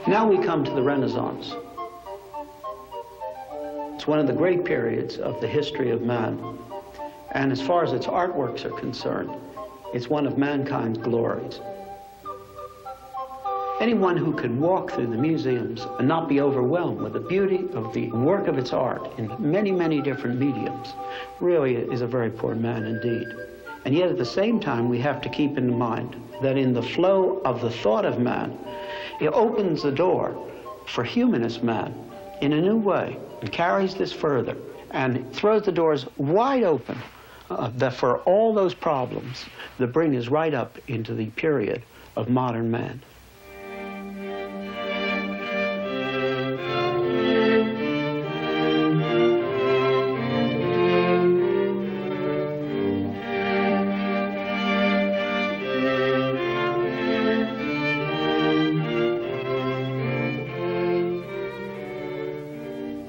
Now we come to the Renaissance. It's one of the great periods of the history of man. And as far as its artworks are concerned, it's one of mankind's glories. Anyone who can walk through the museums and not be overwhelmed with the beauty of the work of its art in many, many different mediums really is a very poor man indeed. And yet at the same time, we have to keep in mind that in the flow of the thought of man, it opens the door for humanist man in a new way and carries this further and throws the doors wide open that for all those problems that bring us right up into the period of modern man.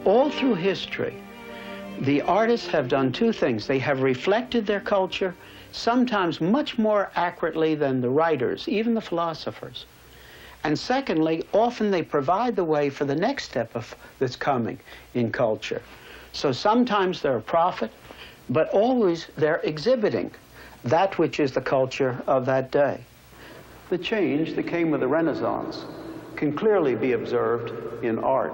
All through history, the artists have done two things. They have reflected their culture, sometimes much more accurately than the writers, even the philosophers. And secondly, often they provide the way for the next step that's coming in culture. So sometimes they're a prophet, but always they're exhibiting that which is the culture of that day. The change that came with the Renaissance can clearly be observed in art.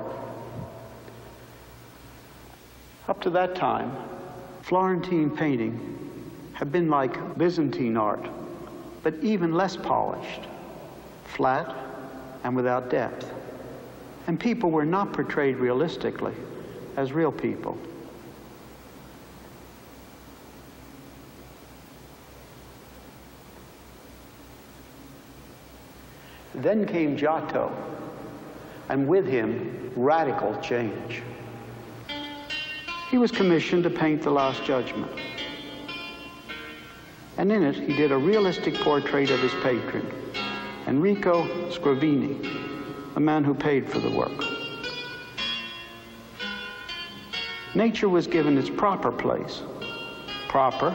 Up to that time, Florentine painting had been like Byzantine art, but even less polished, flat, and without depth. And people were not portrayed realistically as real people. Then came Giotto, and with him, radical change. He was commissioned to paint The Last Judgment. And in it, he did a realistic portrait of his patron, Enrico Scrovini, a man who paid for the work. Nature was given its proper place. Proper,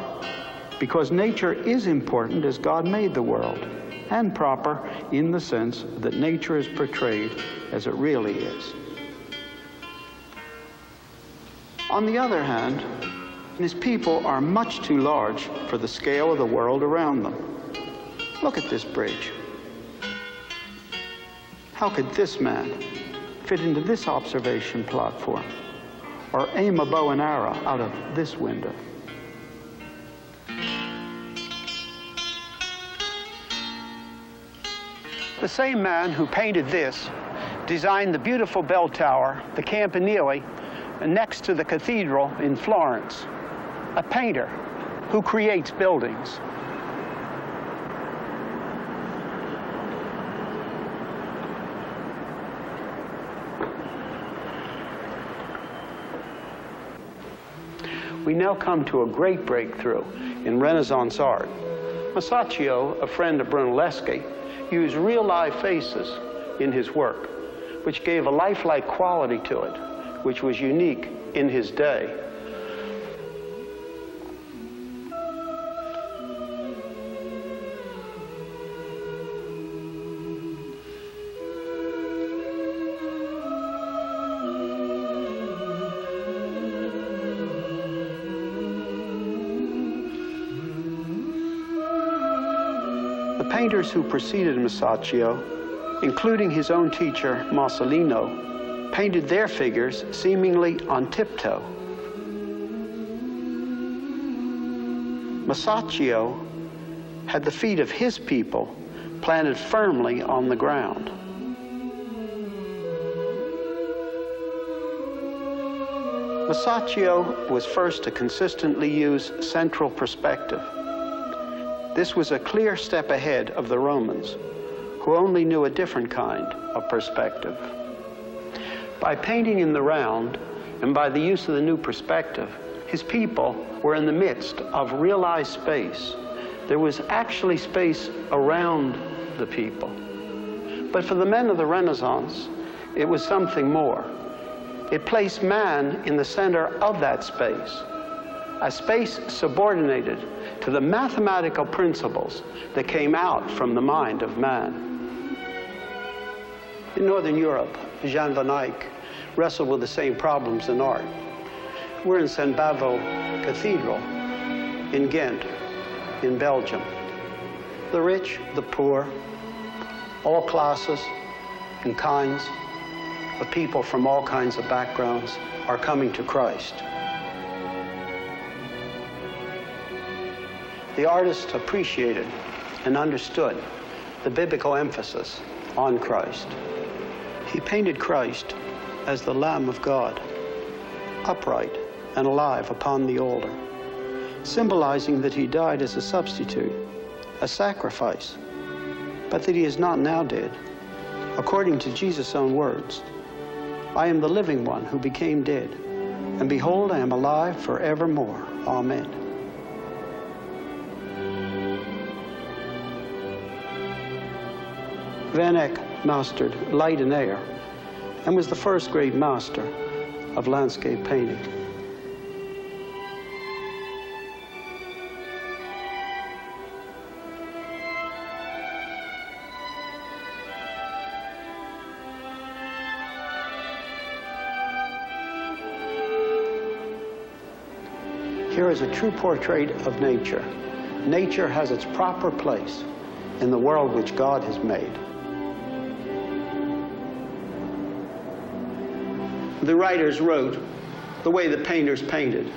because nature is important as God made the world, and proper in the sense that nature is portrayed as it really is. On the other hand, his people are much too large for the scale of the world around them. Look at this bridge. How could this man fit into this observation platform, or aim a bow and arrow out of this window? The same man who painted this designed the beautiful bell tower, the Campanile, next to the cathedral in Florence. A painter who creates buildings. We now come to a great breakthrough in Renaissance art. Masaccio, a friend of Brunelleschi, used real-life faces in his work, which gave a lifelike quality to it, which was unique in his day. The painters who preceded Masaccio, including his own teacher, Marcellino, painted their figures seemingly on tiptoe. Masaccio had the feet of his people planted firmly on the ground. Masaccio was first to consistently use central perspective. This was a clear step ahead of the Romans, who only knew a different kind of perspective. By painting in the round, and by the use of the new perspective, his people were in the midst of realized space. There was actually space around the people. But for the men of the Renaissance, it was something more. It placed man in the center of that space, a space subordinated to the mathematical principles that came out from the mind of man. In Northern Europe, Jan van Eyck wrestled with the same problems in art. We're in St. Bavo Cathedral in Ghent, in Belgium. The rich, the poor, all classes and kinds of people from all kinds of backgrounds are coming to Christ. The artist appreciated and understood the biblical emphasis on Christ. He painted Christ as the Lamb of God, upright and alive upon the altar, symbolizing that he died as a substitute, a sacrifice, but that he is not now dead. According to Jesus' own words, I am the living one who became dead, and behold, I am alive forevermore. Amen. Van Eyck mastered light and air, and was the first great master of landscape painting. Here is a true portrait of nature. Nature has its proper place in the world which God has made. The writers wrote the way the painters painted.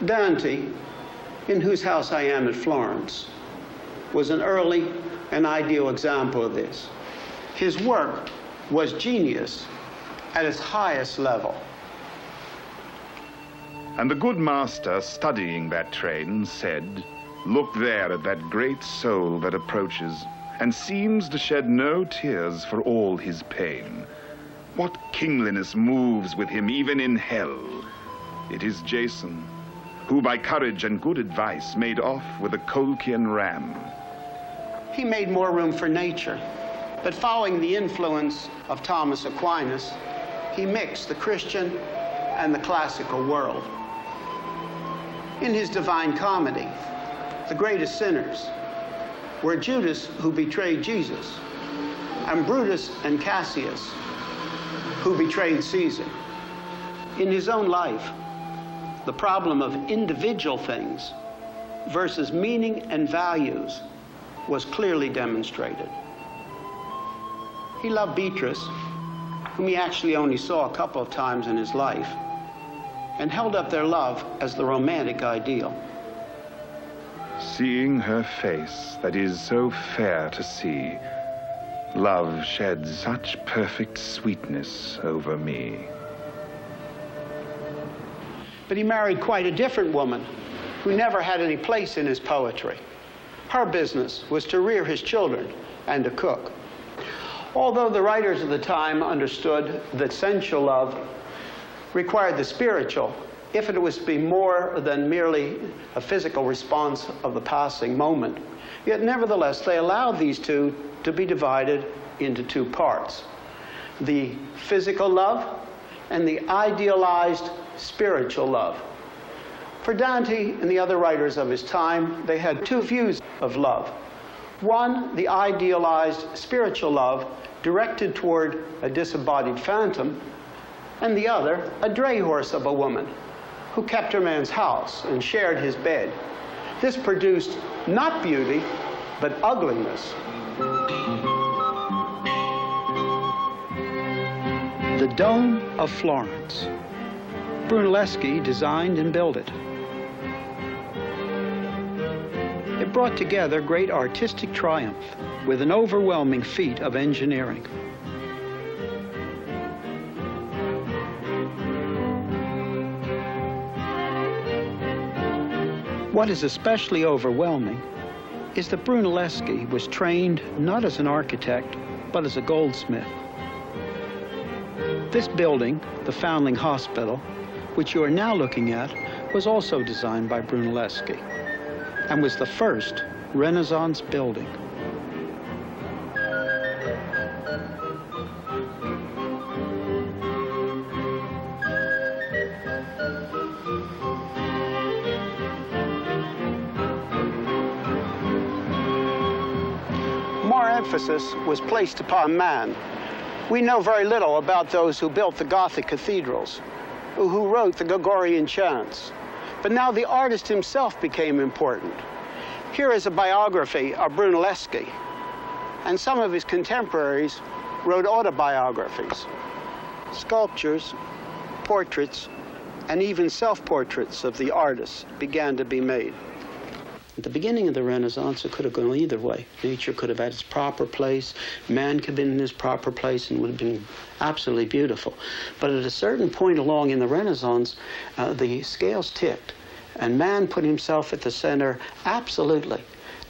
Dante, in whose house I am at Florence, was an early and ideal example of this. His work was genius at its highest level. And the good master, studying that train, said, "Look there at that great soul that approaches, and seems to shed no tears for all his pain. What kingliness moves with him even in hell? It is Jason, who by courage and good advice made off with a Colchian ram." He made more room for nature, but following the influence of Thomas Aquinas, he mixed the Christian and the classical world. In his Divine Comedy, the greatest sinners were Judas, who betrayed Jesus, and Brutus and Cassius, who betrayed Caesar. In his own life, the problem of individual things versus meaning and values was clearly demonstrated. He loved Beatrice, whom he actually only saw a couple of times in his life, and held up their love as the romantic ideal. Seeing her face that is so fair to see, love sheds such perfect sweetness over me. But he married quite a different woman who never had any place in his poetry. Her business was to rear his children and to cook. Although the writers of the time understood that sensual love required the spiritual, if it was to be more than merely a physical response of the passing moment, yet nevertheless they allowed these two to be divided into two parts: the physical love and the idealized spiritual love. For Dante and the other writers of his time, they had two views of love. One, the idealized spiritual love directed toward a disembodied phantom, and the other, a dray horse of a woman who kept her man's house and shared his bed. This produced not beauty, but ugliness. The Dome of Florence. Brunelleschi designed and built it. It brought together great artistic triumph with an overwhelming feat of engineering. What is especially overwhelming is that Brunelleschi was trained not as an architect, but as a goldsmith. This building, the Foundling Hospital, which you are now looking at, was also designed by Brunelleschi and was the first Renaissance building. More emphasis was placed upon man. We know very little about those who built the Gothic cathedrals, who wrote the Gregorian chants. But now the artist himself became important. Here is a biography of Brunelleschi, and some of his contemporaries wrote autobiographies. Sculptures, portraits, and even self-portraits of the artists began to be made. At the beginning of the Renaissance, it could have gone either way. Nature could have had its proper place, man could have been in his proper place, and would have been absolutely beautiful. But at a certain point along in the Renaissance, the scales tipped, and man put himself at the center absolutely.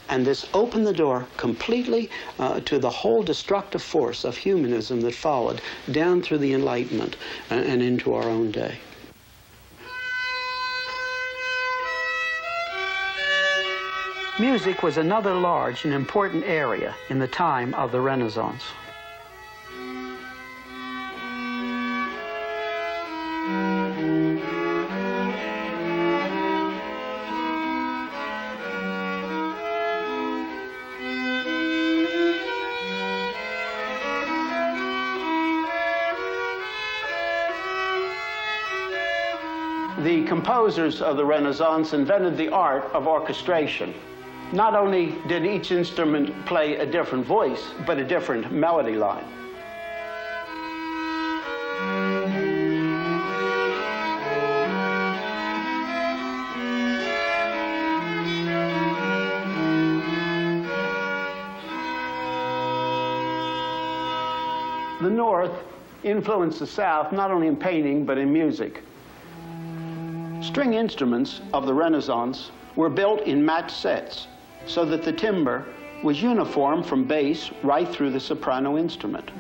And this opened the door completely to the whole destructive force of humanism that followed down through the Enlightenment and into our own day. Music was another large and important area in the time of the Renaissance. The composers of the Renaissance invented the art of orchestration. Not only did each instrument play a different voice, but a different melody line. The North influenced the South not only in painting, but in music. String instruments of the Renaissance were built in matched sets, so that the timbre was uniform from bass right through the soprano instrument.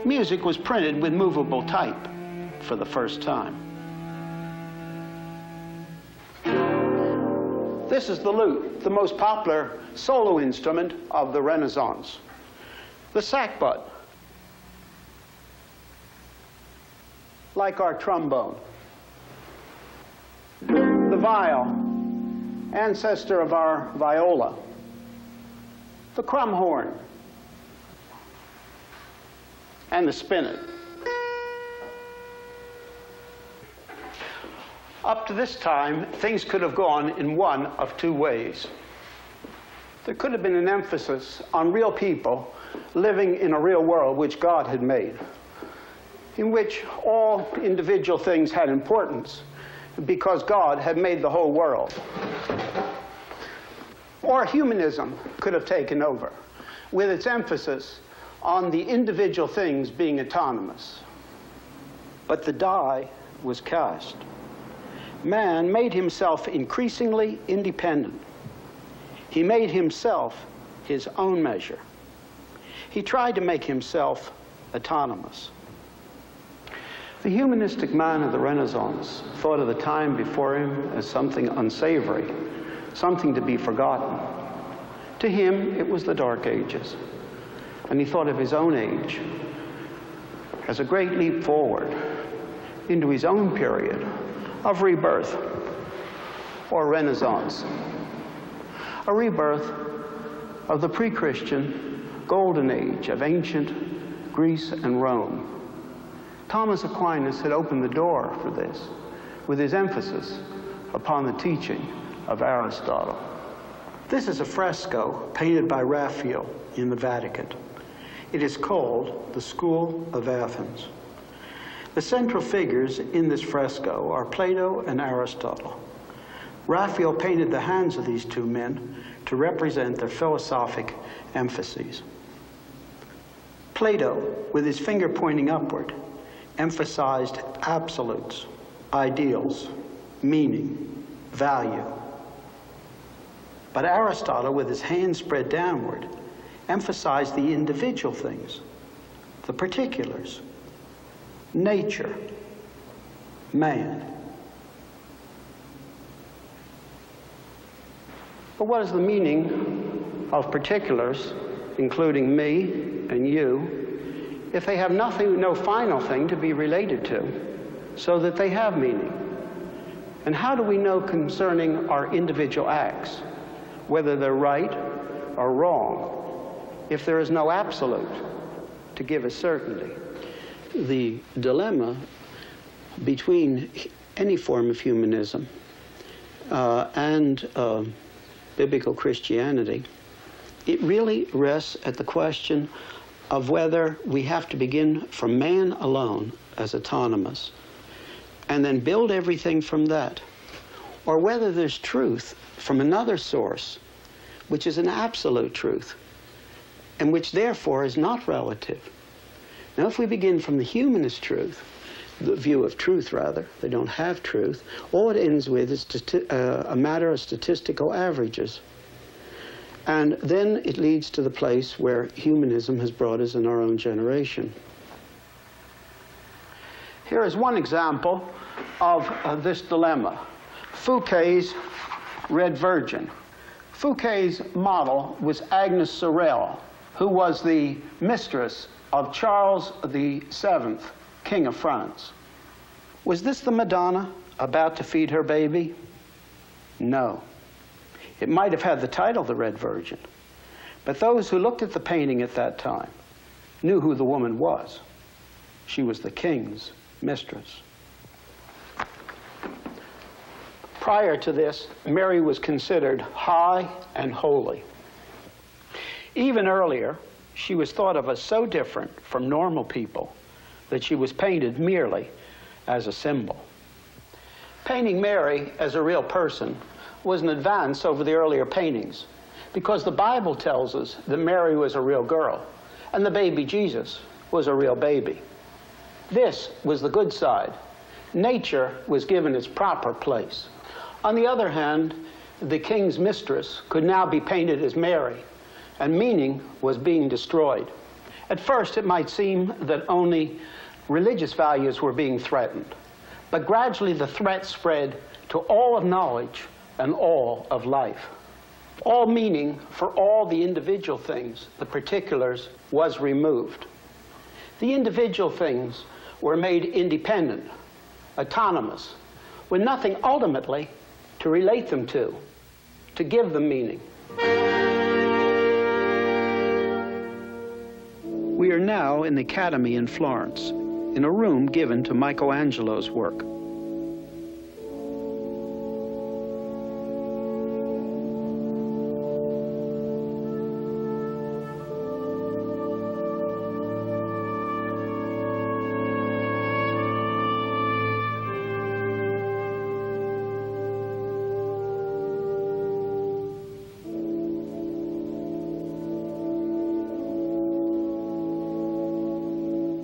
Music was printed with movable type for the first time. This is the lute, the most popular solo instrument of the Renaissance. The sackbut, like our trombone. The viol, ancestor of our viola. The crumhorn, and the spinet. Up to this time, things could have gone in one of two ways. There could have been an emphasis on real people living in a real world which God had made, in which all individual things had importance, because God had made the whole world. Or humanism could have taken over, with its emphasis on the individual things being autonomous. But the die was cast. Man made himself increasingly independent. He made himself his own measure. He tried to make himself autonomous. The humanistic man of the Renaissance thought of the time before him as something unsavory, something to be forgotten. To him, it was the Dark Ages. And he thought of his own age as a great leap forward into his own period of rebirth or Renaissance. A rebirth of the pre-Christian golden age of ancient Greece and Rome. Thomas Aquinas had opened the door for this with his emphasis upon the teaching of Aristotle. This is a fresco painted by Raphael in the Vatican. It is called the School of Athens. The central figures in this fresco are Plato and Aristotle. Raphael painted the hands of these two men to represent their philosophic emphases. Plato, with his finger pointing upward, emphasized absolutes, ideals, meaning, value. But Aristotle, with his hands spread downward, emphasized the individual things, the particulars, nature, man. But what is the meaning of particulars including me and you, if they have nothing, no final thing to be related to, so that they have meaning? And how do we know concerning our individual acts, whether they're right or wrong, if there is no absolute to give us certainty? The dilemma between any form of humanism and biblical Christianity, it really rests at the question of whether we have to begin from man alone as autonomous and then build everything from that, or whether there's truth from another source, which is an absolute truth, and which therefore is not relative. Now, if we begin from the humanist truth, the view of truth, rather, they don't have truth, all it ends with is a matter of statistical averages. And then it leads to the place where humanism has brought us in our own generation. Here is one example of this dilemma. Fouquet's Red Virgin. Fouquet's model was Agnes Sorel, who was the mistress of Charles VII, King of France. Was this the Madonna about to feed her baby? No. It might have had the title, The Red Virgin, but those who looked at the painting at that time knew who the woman was. She was the king's mistress. Prior to this, Mary was considered high and holy. Even earlier, she was thought of as so different from normal people that she was painted merely as a symbol. Painting Mary as a real person was an advance over the earlier paintings, because the Bible tells us that Mary was a real girl and the baby Jesus was a real baby. This was the good side. Nature was given its proper place. On the other hand, the king's mistress could now be painted as Mary, and meaning was being destroyed. At first, it might seem that only religious values were being threatened, but gradually the threat spread to all of knowledge and all of life. All meaning for all the individual things, the particulars, was removed. The individual things were made independent, autonomous, with nothing ultimately to relate them to give them meaning. We are now in the Academy in Florence, in a room given to Michelangelo's work.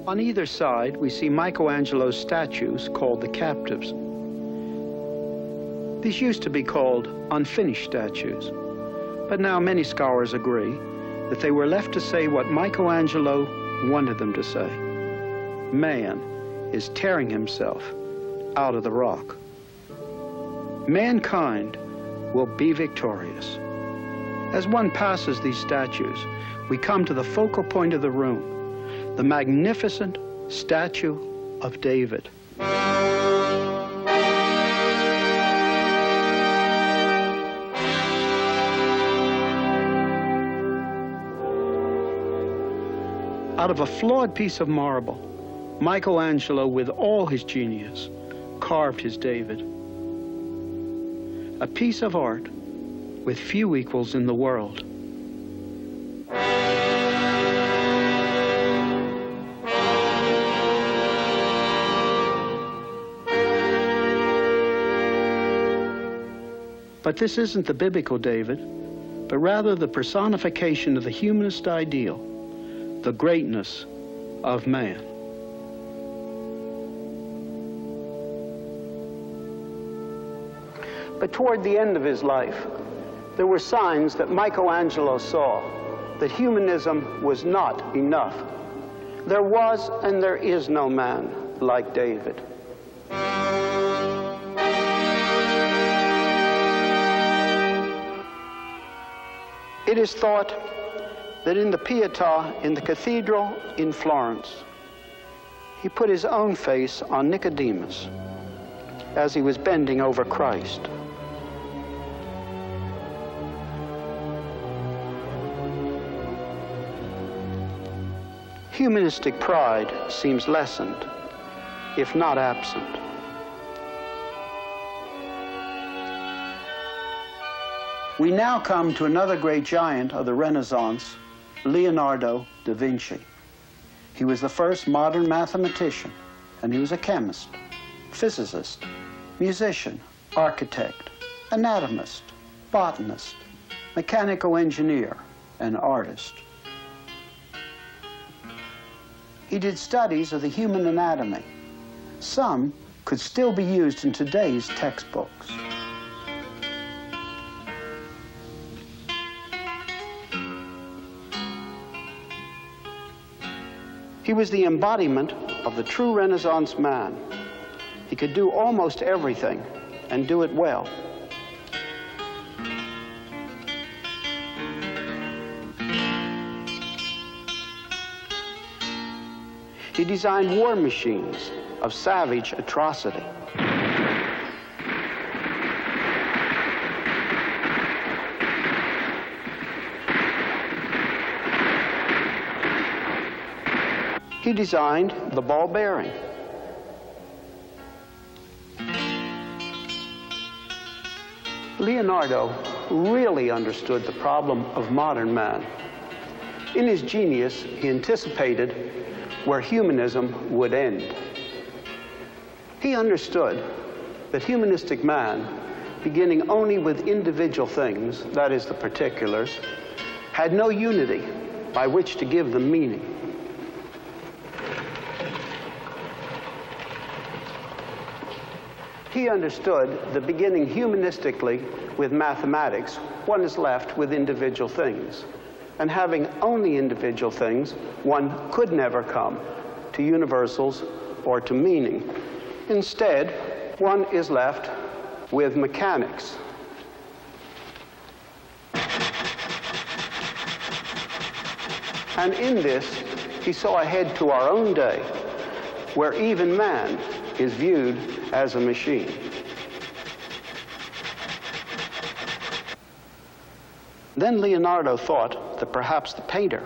On either side, we see Michelangelo's statues called the captives. These used to be called unfinished statues, but now many scholars agree that they were left to say what Michelangelo wanted them to say. Man is tearing himself out of the rock. Mankind will be victorious. As one passes these statues, we come to the focal point of the room, the magnificent statue of David. Out of a flawed piece of marble, Michelangelo, with all his genius, carved his David. A piece of art with few equals in the world. But this isn't the biblical David, but rather the personification of the humanist ideal, the greatness of man. But toward the end of his life, there were signs that Michelangelo saw that humanism was not enough. There was and there is no man like David. It is thought that in the Pietà in the cathedral in Florence, he put his own face on Nicodemus as he was bending over Christ. Humanistic pride seems lessened, if not absent. We now come to another great giant of the Renaissance, Leonardo da Vinci. He was the first modern mathematician, and he was a chemist, physicist, musician, architect, anatomist, botanist, mechanical engineer, and artist. He did studies of the human anatomy. Some could still be used in today's textbooks. He was the embodiment of the true Renaissance man. He could do almost everything and do it well. He designed war machines of savage atrocity. He designed the ball bearing. Leonardo really understood the problem of modern man. In his genius, he anticipated where humanism would end. He understood that humanistic man, beginning only with individual things, that is, the particulars, had no unity by which to give them meaning. He understood that beginning humanistically with mathematics, one is left with individual things. And having only individual things, one could never come to universals or to meaning. Instead, one is left with mechanics. And in this, he saw ahead to our own day, where even man is viewed as a machine. Then Leonardo thought that perhaps the painter,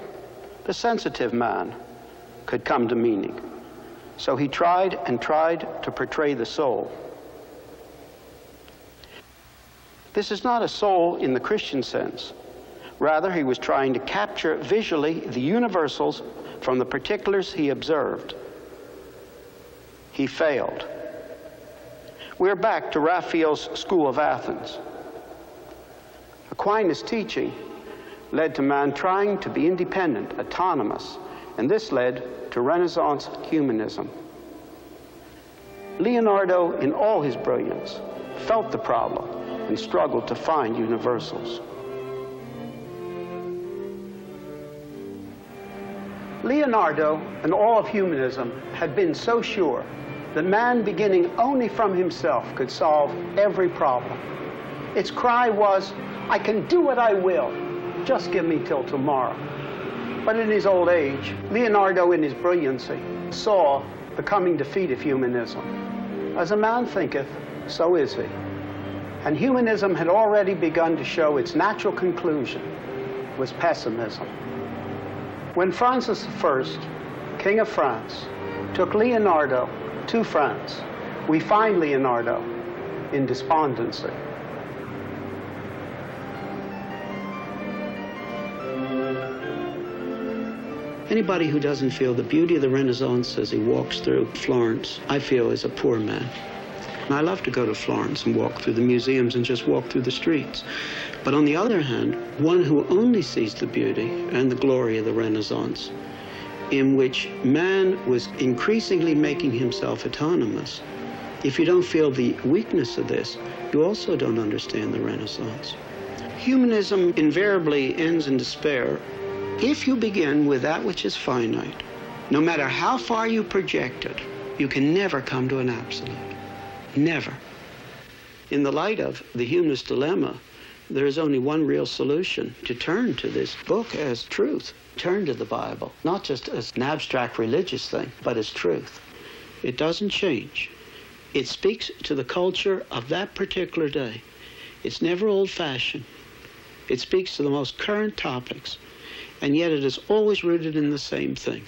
the sensitive man, could come to meaning. So he tried and tried to portray the soul. This is not a soul in the Christian sense. Rather, he was trying to capture visually the universals from the particulars he observed. He failed. We're back to Raphael's school of Athens. Aquinas' teaching led to man trying to be independent, autonomous, and this led to Renaissance humanism. Leonardo, in all his brilliance, felt the problem and struggled to find universals. Leonardo and all of humanism had been so sure that man, beginning only from himself, could solve every problem. Its cry was, "I can do what I will, just give me till tomorrow." But in his old age, Leonardo, in his brilliancy, saw the coming defeat of humanism. As a man thinketh, so is he. And humanism had already begun to show its natural conclusion was pessimism. When Francis I, King of France, took Leonardo to France, we find Leonardo in despondency. Anybody who doesn't feel the beauty of the Renaissance as he walks through Florence, I feel is a poor man. And I love to go to Florence and walk through the museums and just walk through the streets. But on the other hand, one who only sees the beauty and the glory of the Renaissance, in which man was increasingly making himself autonomous, if you don't feel the weakness of this, you also don't understand the Renaissance. Humanism invariably ends in despair if you begin with that which is finite. No matter how far you project it, you can never come to an absolute. Never. In the light of the humanist dilemma, there is only one real solution: to turn to this book as truth. Turn to the Bible, not just as an abstract religious thing, but as truth. It doesn't change. It speaks to the culture of that particular day. It's never old-fashioned. It speaks to the most current topics, and yet it is always rooted in the same thing: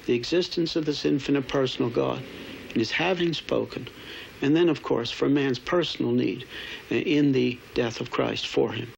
the existence of this infinite personal God, and his having spoken, and then, of course, for man's personal need in the death of Christ for him.